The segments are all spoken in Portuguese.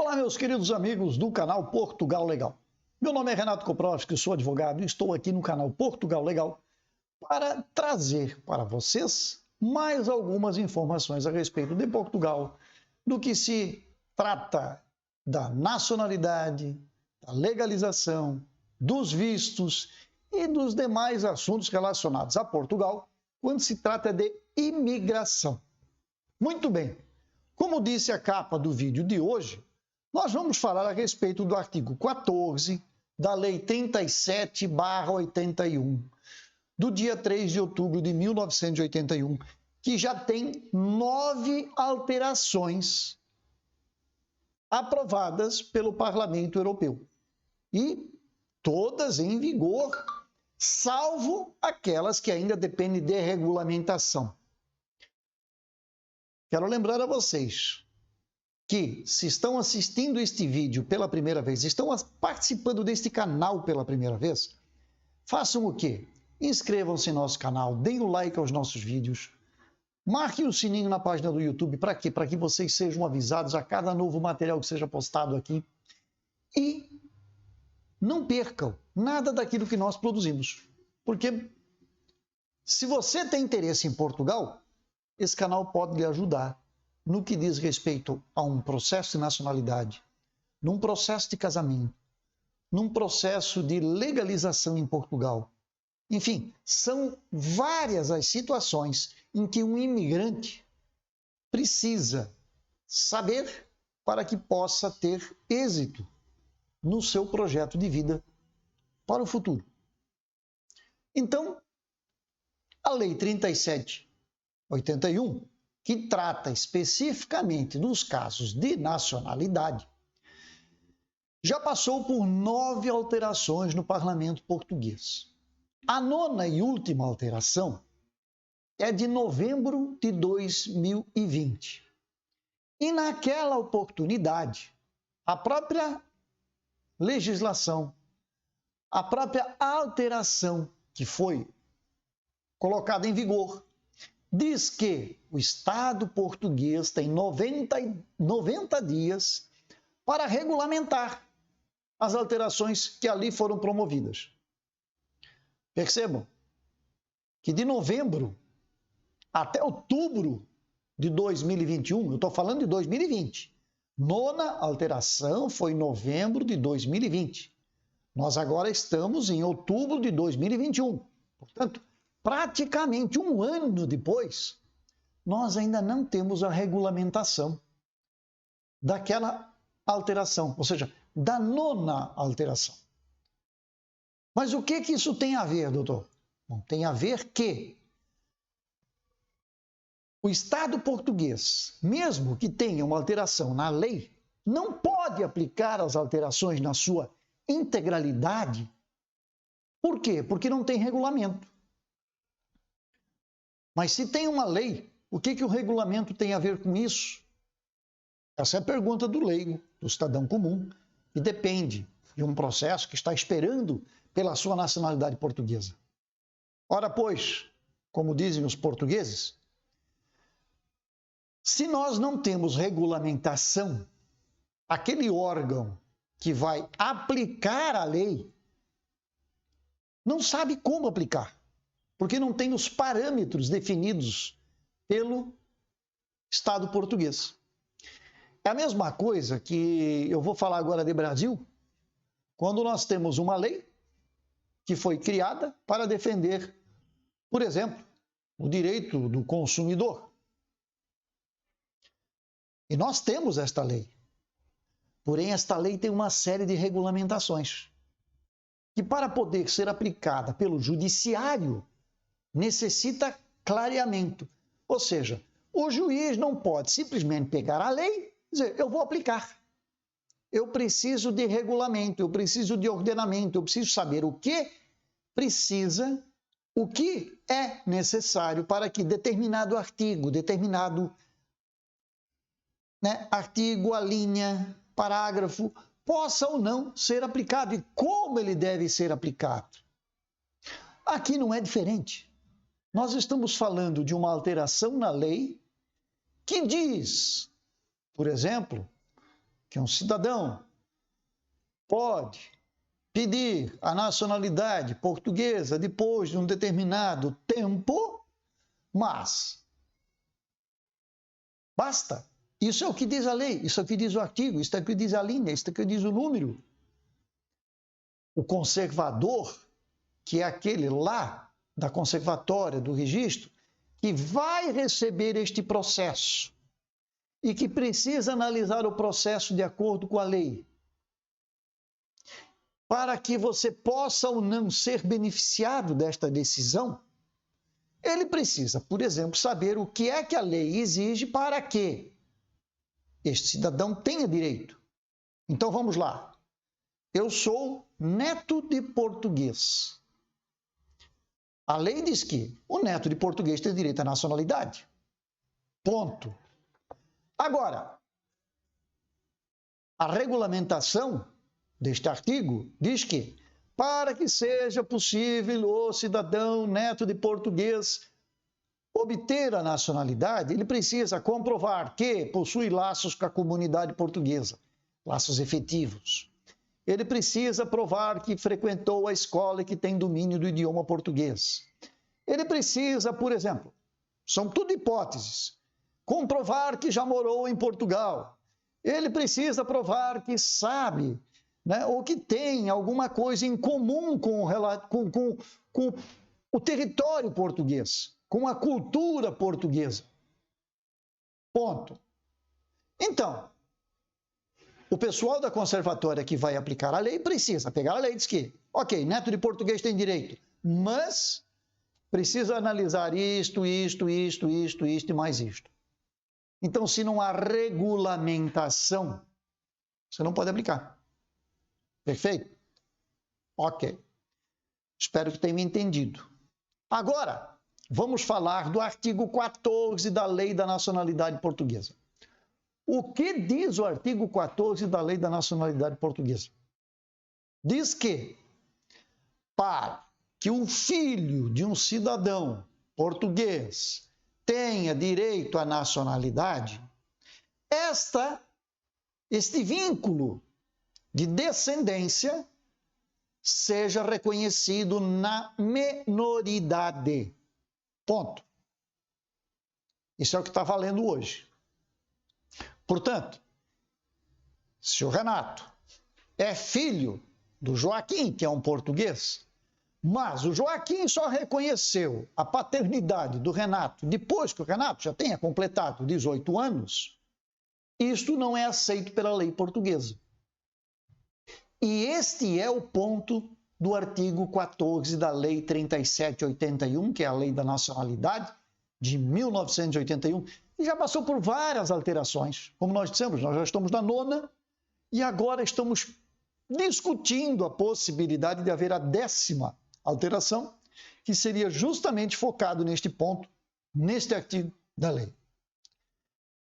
Olá, meus queridos amigos do canal Portugal Legal. Meu nome é Renato Koprowski, sou advogado e estou aqui no canal Portugal Legal para trazer para vocês mais algumas informações a respeito de Portugal, do que se trata da nacionalidade, da legalização, dos vistos e dos demais assuntos relacionados a Portugal quando se trata de imigração. Muito bem, como disse a capa do vídeo de hoje, nós vamos falar a respeito do artigo 14 da Lei 37/81, do dia 3 de outubro de 1981, que já tem 9 alterações aprovadas pelo Parlamento Europeu. E todas em vigor, salvo aquelas que ainda dependem de regulamentação. Quero lembrar a vocês que, se estão assistindo este vídeo pela primeira vez, estão participando deste canal pela primeira vez, façam o quê? Inscrevam-se em nosso canal, deem o like aos nossos vídeos, marquem o sininho na página do YouTube. Para quê? Para que vocês sejam avisados a cada novo material que seja postado aqui. E não percam nada daquilo que nós produzimos. Porque se você tem interesse em Portugal, esse canal pode lhe ajudar no que diz respeito a um processo de nacionalidade, num processo de casamento, num processo de legalização em Portugal. Enfim, são várias as situações em que um imigrante precisa saber para que possa ter êxito no seu projeto de vida para o futuro. Então, a Lei 37/81, que trata especificamente dos casos de nacionalidade, já passou por 9 alterações no parlamento português. A 9ª e última alteração é de novembro de 2020. E naquela oportunidade, a própria legislação, a própria alteração que foi colocada em vigor, diz que o Estado português tem 90 dias para regulamentar as alterações que ali foram promovidas. Percebam que de novembro até outubro de 2021, eu estou falando de 2020, 9ª alteração foi em novembro de 2020. Nós agora estamos em outubro de 2021. Portanto, praticamente um ano depois, nós ainda não temos a regulamentação daquela alteração, ou seja, da 9ª alteração. Mas o que isso tem a ver, doutor? Bom, tem a ver que o Estado português, mesmo que tenha uma alteração na lei, não pode aplicar as alterações na sua integralidade. Por quê? Porque não tem regulamento. Mas se tem uma lei, o que o regulamento tem a ver com isso? Essa é a pergunta do leigo, do cidadão comum, que depende de um processo que está esperando pela sua nacionalidade portuguesa. Ora, pois, como dizem os portugueses, se nós não temos regulamentação, aquele órgão que vai aplicar a lei não sabe como aplicar, porque não tem os parâmetros definidos pelo Estado português. É a mesma coisa que eu vou falar agora de Brasil, quando nós temos uma lei que foi criada para defender, por exemplo, o direito do consumidor. E nós temos esta lei. Porém, esta lei tem uma série de regulamentações que, para poder ser aplicada pelo judiciário, necessita clareamento. Ou seja, o juiz não pode simplesmente pegar a lei e dizer, eu vou aplicar. Eu preciso de regulamento, eu preciso de ordenamento, eu preciso saber o que precisa, o que é necessário para que determinado artigo, artigo, a linha, parágrafo, possa ou não ser aplicado e como ele deve ser aplicado. Aqui não é diferente. Nós estamos falando de uma alteração na lei que diz, por exemplo, que um cidadão pode pedir a nacionalidade portuguesa depois de um determinado tempo, mas basta. Isso é o que diz a lei, isso é o que diz o artigo, isso é o que diz a linha, isso é o que diz o número. O conservador, que é aquele lá da conservatória do registro, que vai receber este processo e que precisa analisar o processo de acordo com a lei, para que você possa ou não ser beneficiado desta decisão, ele precisa, por exemplo, saber o que é que a lei exige para que este cidadão tenha direito. Então vamos lá. Eu sou neto de português. A lei diz que o neto de português tem direito à nacionalidade. Ponto. Agora, a regulamentação deste artigo diz que, para que seja possível o cidadão neto de português obter a nacionalidade, ele precisa comprovar que possui laços com a comunidade portuguesa, laços efetivos. Ele precisa provar que frequentou a escola e que tem domínio do idioma português. Ele precisa, por exemplo, são tudo hipóteses, comprovar que já morou em Portugal. Ele precisa provar que sabe, né, ou que tem alguma coisa em comum com o território português, com a cultura portuguesa. Ponto. Então, o pessoal da conservatória que vai aplicar a lei precisa pegar a lei e diz que, ok, neto de português tem direito, mas precisa analisar isto e mais isto. Então, se não há regulamentação, você não pode aplicar. Perfeito? Ok. Espero que tenham entendido. Agora, vamos falar do artigo 14 da Lei da Nacionalidade Portuguesa. O que diz o artigo 14 da Lei da Nacionalidade Portuguesa? Diz que, para que um filho de um cidadão português tenha direito à nacionalidade, este vínculo de descendência seja reconhecido na menoridade. Ponto. Isso é o que está valendo hoje. Portanto, se o Renato é filho do Joaquim, que é um português, mas o Joaquim só reconheceu a paternidade do Renato depois que o Renato já tenha completado 18 anos, isto não é aceito pela lei portuguesa. E este é o ponto do artigo 14 da Lei 3781, que é a Lei da Nacionalidade, de 1981, e já passou por várias alterações. Como nós dissemos, nós já estamos na 9ª e agora estamos discutindo a possibilidade de haver a 10ª alteração, que seria justamente focado neste ponto, neste artigo da lei.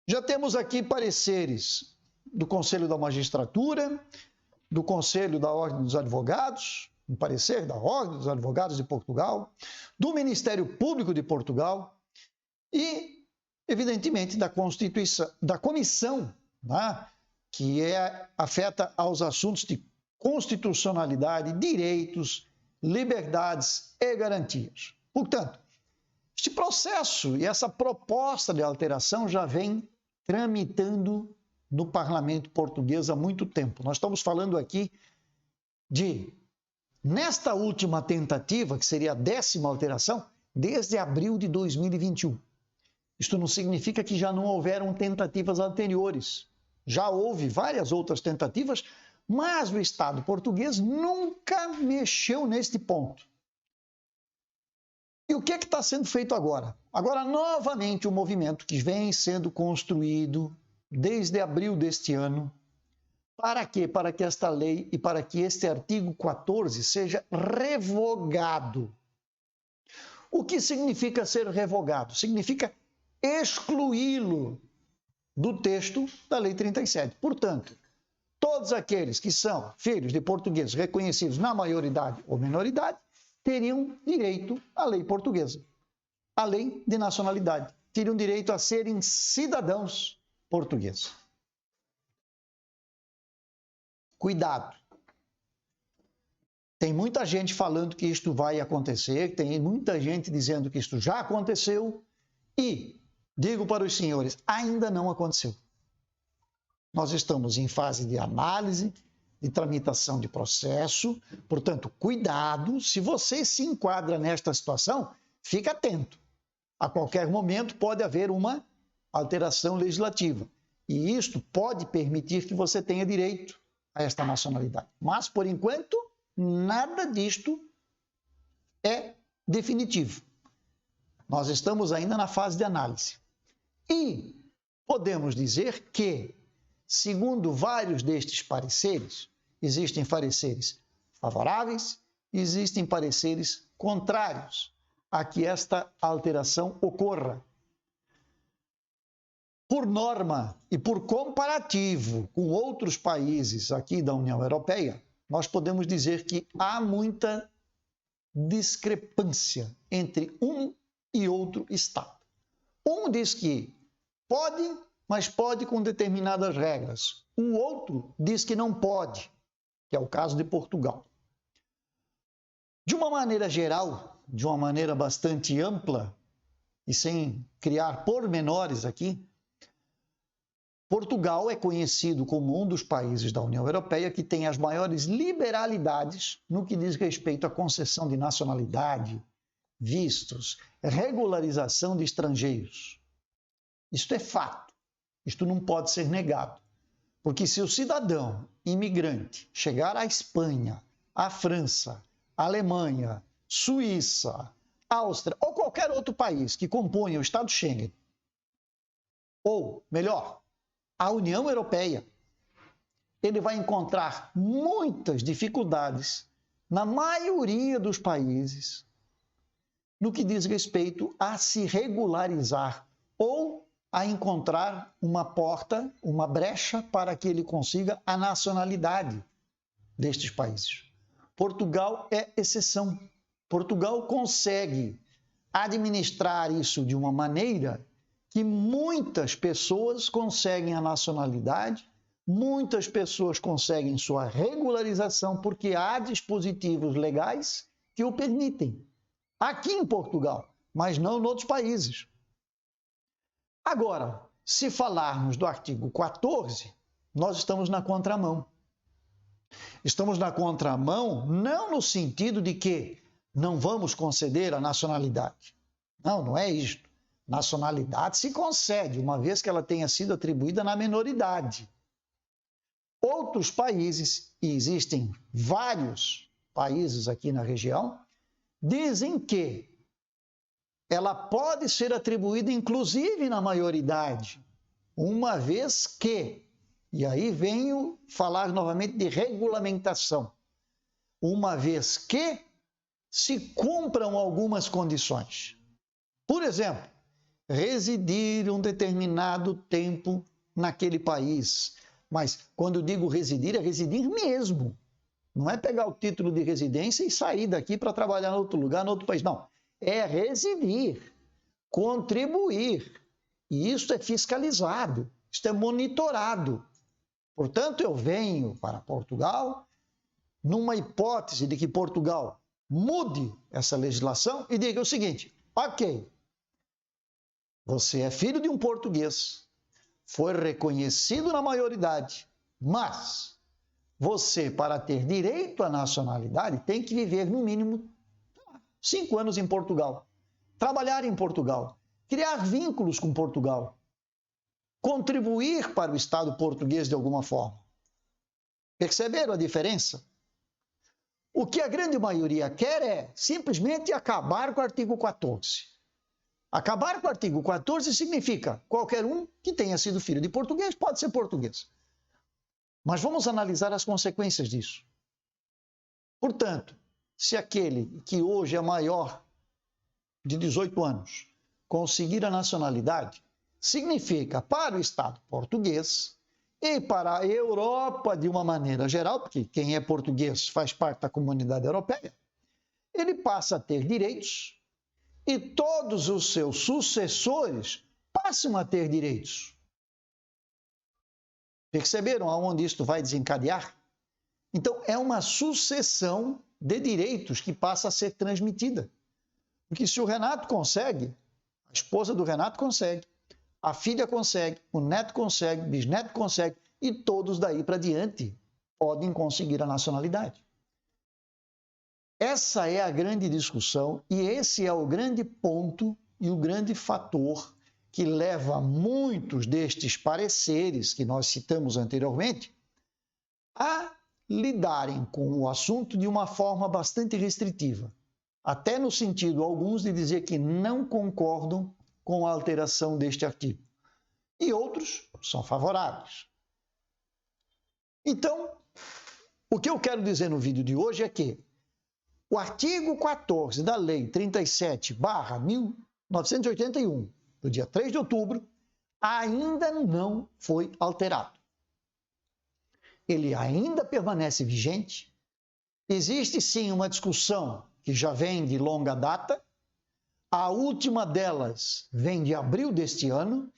Já temos aqui pareceres do Conselho da Magistratura, do Conselho da Ordem dos Advogados, um parecer da Ordem dos Advogados de Portugal, do Ministério Público de Portugal e, evidentemente, da comissão, né, que afeta aos assuntos de constitucionalidade, direitos, liberdades e garantias. Portanto, este processo e essa proposta de alteração já vem tramitando no parlamento português há muito tempo. Nós estamos falando aqui nesta última tentativa, que seria a 10ª alteração, desde abril de 2021. Isto não significa que já não houveram tentativas anteriores. Já houve várias outras tentativas, mas o Estado português nunca mexeu neste ponto. E o que está sendo feito agora? Agora, novamente, o movimento que vem sendo construído desde abril deste ano. Para quê? Para que esta lei e para que este artigo 14 seja revogado. O que significa ser revogado? Significa excluí-lo do texto da Lei 37. Portanto, todos aqueles que são filhos de portugueses reconhecidos na maioridade ou minoridade teriam direito à lei portuguesa, à lei de nacionalidade, teriam direito a serem cidadãos portugueses. cuidado. Tem muita gente falando que isto vai acontecer, tem muita gente dizendo que isto já aconteceu e, digo para os senhores, ainda não aconteceu. Nós estamos em fase de análise, de tramitação de processo, portanto, cuidado, se você se enquadra nesta situação, fique atento. A qualquer momento pode haver uma alteração legislativa e isto pode permitir que você tenha direito a esta nacionalidade. Mas, por enquanto, nada disto é definitivo. Nós estamos ainda na fase de análise. E podemos dizer que, segundo vários destes pareceres, existem pareceres favoráveis, existem pareceres contrários a que esta alteração ocorra. Por norma e por comparativo com outros países aqui da União Europeia, nós podemos dizer que há muita discrepância entre um e outro Estado. Um diz que pode, mas pode com determinadas regras. O outro diz que não pode, que é o caso de Portugal. De uma maneira geral, de uma maneira bastante ampla, e sem criar pormenores aqui, Portugal é conhecido como um dos países da União Europeia que tem as maiores liberalidades no que diz respeito à concessão de nacionalidade, vistos, regularização de estrangeiros. Isto é fato, isto não pode ser negado, porque se o cidadão imigrante chegar à Espanha, à França, à Alemanha, Suíça, Áustria ou qualquer outro país que componha o Estado Schengen, ou melhor, a União Europeia, ele vai encontrar muitas dificuldades na maioria dos países no que diz respeito a se regularizar ou a encontrar uma porta, uma brecha para que ele consiga a nacionalidade destes países. Portugal é exceção. Portugal consegue administrar isso de uma maneira que muitas pessoas conseguem a nacionalidade, muitas pessoas conseguem sua regularização porque há dispositivos legais que o permitem. Aqui em Portugal, mas não em outros países. Agora, se falarmos do artigo 14, nós estamos na contramão. Estamos na contramão não no sentido de que não vamos conceder a nacionalidade. Não, não é isto. Nacionalidade se concede, uma vez que ela tenha sido atribuída na minoridade. Outros países, e existem vários países aqui na região, dizem que ela pode ser atribuída inclusive na maioridade, uma vez que, e aí venho falar novamente de regulamentação, uma vez que se cumpram algumas condições. Por exemplo, residir um determinado tempo naquele país. Mas quando eu digo residir, é residir mesmo. Não é pegar o título de residência e sair daqui para trabalhar em outro lugar, em outro país. Não. É residir, contribuir. E isso é fiscalizado, isso é monitorado. Portanto, eu venho para Portugal numa hipótese de que Portugal mude essa legislação e diga o seguinte: ok, você é filho de um português, foi reconhecido na maioridade, mas você, para ter direito à nacionalidade, tem que viver no mínimo 5 anos em Portugal, trabalhar em Portugal, criar vínculos com Portugal, contribuir para o Estado português de alguma forma. Perceberam a diferença? O que a grande maioria quer é simplesmente acabar com o artigo 14. Acabar com o artigo 14 significa qualquer um que tenha sido filho de português pode ser português. Mas vamos analisar as consequências disso. Portanto, se aquele que hoje é maior de 18 anos conseguir a nacionalidade, significa para o Estado português e para a Europa de uma maneira geral, porque quem é português faz parte da comunidade europeia, ele passa a ter direitos e todos os seus sucessores passam a ter direitos. Perceberam aonde isto vai desencadear? Então, é uma sucessão de direitos que passa a ser transmitida. Porque se o Renato consegue, a esposa do Renato consegue, a filha consegue, o neto consegue, o bisneto consegue, e todos daí para diante podem conseguir a nacionalidade. Essa é a grande discussão e esse é o grande ponto e o grande fator que leva muitos destes pareceres que nós citamos anteriormente a lidarem com o assunto de uma forma bastante restritiva, até no sentido, alguns, de dizer que não concordam com a alteração deste artigo, e outros são favoráveis. Então, o que eu quero dizer no vídeo de hoje é que o artigo 14 da Lei 37/1981, do dia 3 de outubro, ainda não foi alterado. Ele ainda permanece vigente. Existe sim uma discussão que já vem de longa data. A última delas vem de abril deste ano.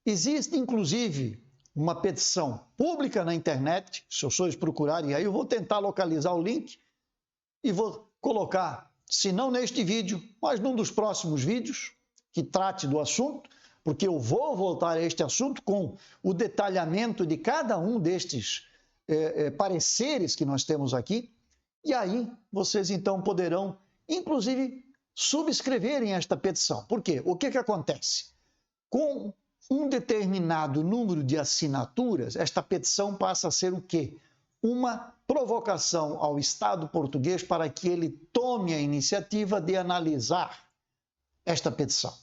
Existe inclusive uma petição pública na internet, se vocês procurarem aí, eu vou tentar localizar o link e vou colocar, se não neste vídeo, mas num dos próximos vídeos que trate do assunto, porque eu vou voltar a este assunto com o detalhamento de cada um destes pareceres que nós temos aqui, e aí vocês então poderão, inclusive, subscreverem esta petição. Por quê? O que acontece? Com um determinado número de assinaturas, esta petição passa a ser o quê? Uma provocação ao Estado português para que ele tome a iniciativa de analisar esta petição.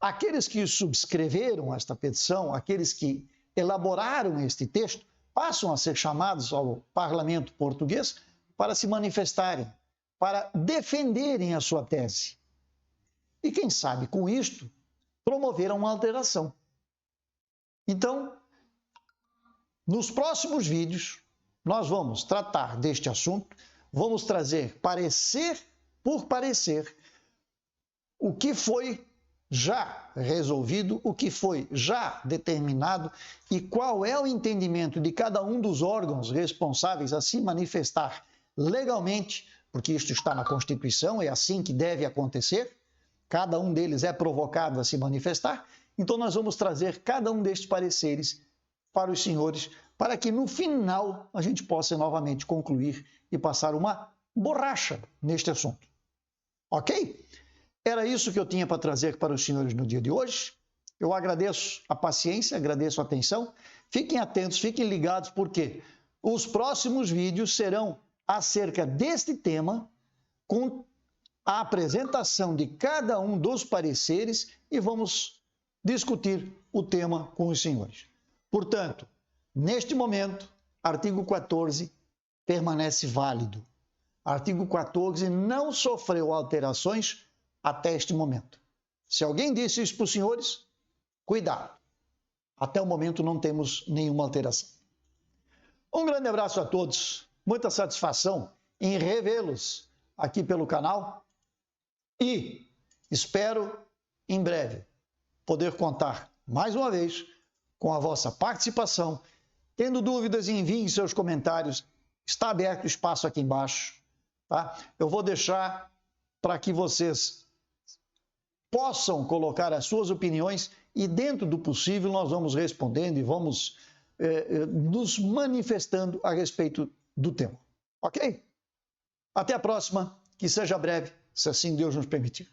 Aqueles que subscreveram esta petição, aqueles que elaboraram este texto, passam a ser chamados ao parlamento português para se manifestarem, para defenderem a sua tese. E quem sabe com isto promoveram uma alteração. Então, nos próximos vídeos, nós vamos tratar deste assunto, vamos trazer parecer por parecer o que foi já resolvido, o que foi já determinado e qual é o entendimento de cada um dos órgãos responsáveis a se manifestar legalmente, porque isto está na Constituição, é assim que deve acontecer, cada um deles é provocado a se manifestar, então nós vamos trazer cada um destes pareceres para os senhores, para que no final a gente possa novamente concluir e passar uma borracha neste assunto. Ok? Era isso que eu tinha para trazer para os senhores no dia de hoje. Eu agradeço a paciência, agradeço a atenção. Fiquem atentos, fiquem ligados, porque os próximos vídeos serão acerca deste tema, com a apresentação de cada um dos pareceres e vamos discutir o tema com os senhores. Portanto, neste momento, artigo 14 permanece válido. Artigo 14 não sofreu alterações até este momento. Se alguém disse isso para os senhores, cuidado. Até o momento não temos nenhuma alteração. Um grande abraço a todos. Muita satisfação em revê-los aqui pelo canal e espero em breve poder contar mais uma vez com a vossa participação. Tendo dúvidas, enviem seus comentários. Está aberto o espaço aqui embaixo. Tá? Eu vou deixar para que vocês possam colocar as suas opiniões e, dentro do possível, nós vamos respondendo e vamos nos manifestando a respeito do tema. Ok? Até a próxima, que seja breve, se assim Deus nos permitir.